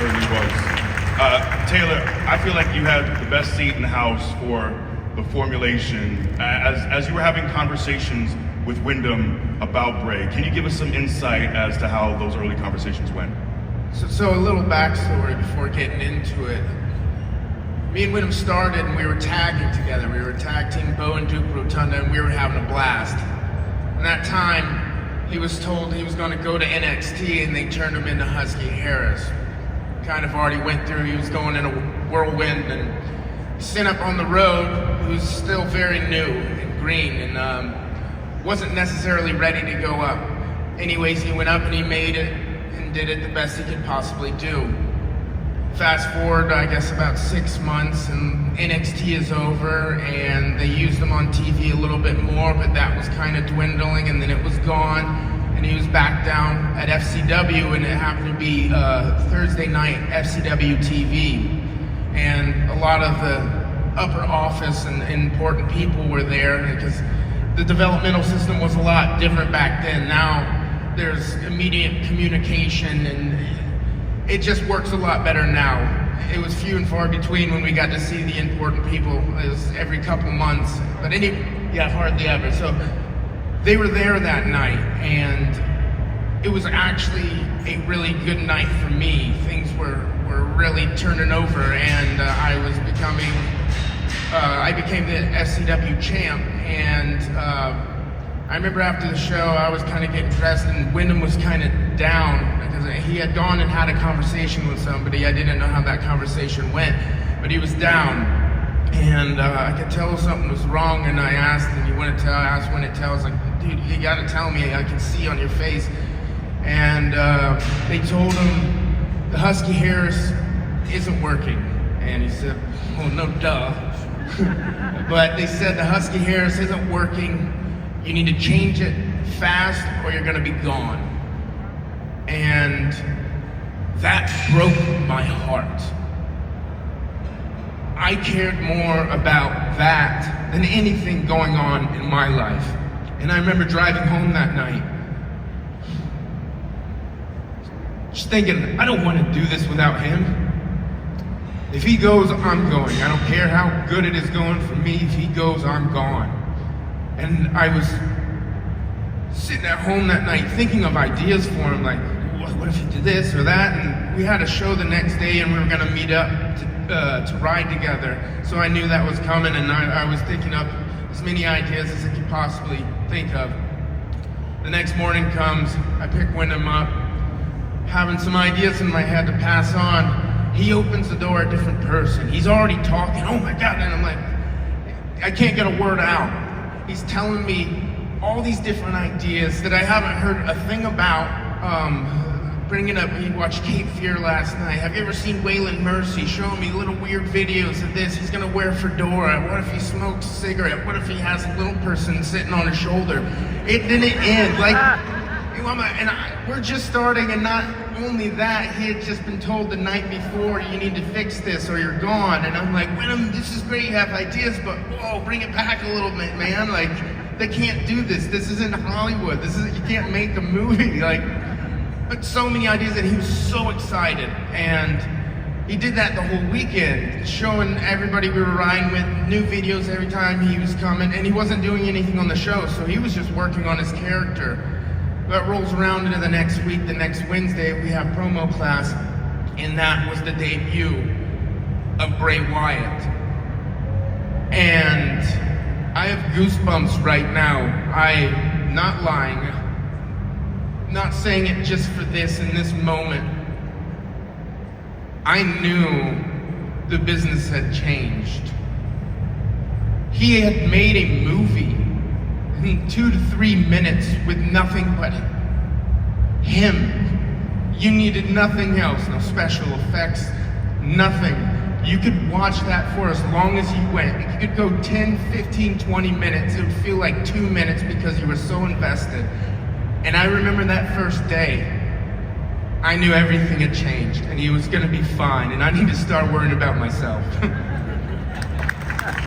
certainly was. Taylor, I feel like you had the best seat in the house for the formulation. As you were having conversations with Wyndham about Bray, can you give us some insight as to how those early conversations went? So a little backstory before getting into it. Me and Wyndham started and we were tagging together. We were tag team Bo and Duke Rotunda, and we were having a blast. And that time, he was told he was going to go to NXT, and they turned him into Husky Harris. Kind of already went through, he was going in a whirlwind, and sent up on the road. He was still very new and green, and wasn't necessarily ready to go up. Anyways, he went up and he made it, and did it the best he could possibly do. Fast forward, I guess, about 6 months, and NXT is over, and they used him on TV a little bit more, but that was kind of dwindling, and then it was gone, and he was back down at FCW, and it happened to be Thursday night FCW TV, and a lot of the upper office and important people were there, because the developmental system was a lot different back then. Now there's immediate communication, and it just works a lot better now. It was few and far between when we got to see the important people. It was every couple months, but hardly ever. So they were there that night, and it was actually a really good night for me. Things were really turning over, and I became the SCW champ, and I remember after the show, I was kind of getting dressed, and Wyndham was kind of down because he had gone and had a conversation with somebody. I didn't know how that conversation went, but he was down, and I could tell something was wrong, and I asked, and he wouldn't tell. I asked when it tells, like, dude, you got to tell me. I can see on your face. And they told him the Husky Harris isn't working, and he said, well, no duh. But they said the Husky Harris isn't working. You need to change it fast or you're gonna be gone. And that broke my heart. I cared more about that than anything going on in my life. And I remember driving home that night, just thinking, I don't want to do this without him. If he goes, I'm going. I don't care how good it is going for me. If he goes, I'm gone. And I was sitting at home that night thinking of ideas for him, like, what if he did this or that? And we had a show the next day, and we were going to meet up to ride together. So I knew that was coming, and I was thinking up as many ideas as I could possibly think of. The next morning comes, I pick Wyndham up, having some ideas in my head to pass on. He opens the door, a different person. He's already talking, oh my God, and I'm like, I can't get a word out. He's telling me all these different ideas that I haven't heard a thing about. Bringing up, he watched Cape Fear last night. Have you ever seen Waylon Mercy showing me little weird videos of this? He's gonna wear a fedora. What if he smokes a cigarette? What if he has a little person sitting on his shoulder? It didn't end. We're just starting, and not only that, he had just been told the night before, you need to fix this or you're gone. And I'm like, Wyndham, this is great, you have ideas, but whoa, bring it back a little bit, man. Like, they can't do this. This isn't Hollywood. You can't make a movie. But so many ideas, and he was so excited. And he did that the whole weekend, showing everybody we were riding with new videos every time he was coming, and he wasn't doing anything on the show, so he was just working on his character. That rolls around into the next week. The next Wednesday, we have promo class, and that was the debut of Bray Wyatt. And I have goosebumps right now. I'm not lying, not saying it just for this in this moment. I knew the business had changed. He had made a movie in 2 to 3 minutes with nothing but him. You needed nothing else, no special effects, nothing. You could watch that for as long as you went. You could go 10, 15, 20 minutes. It would feel like 2 minutes because you were so invested. And I remember that first day, I knew everything had changed and he was gonna be fine, and I need to start worrying about myself.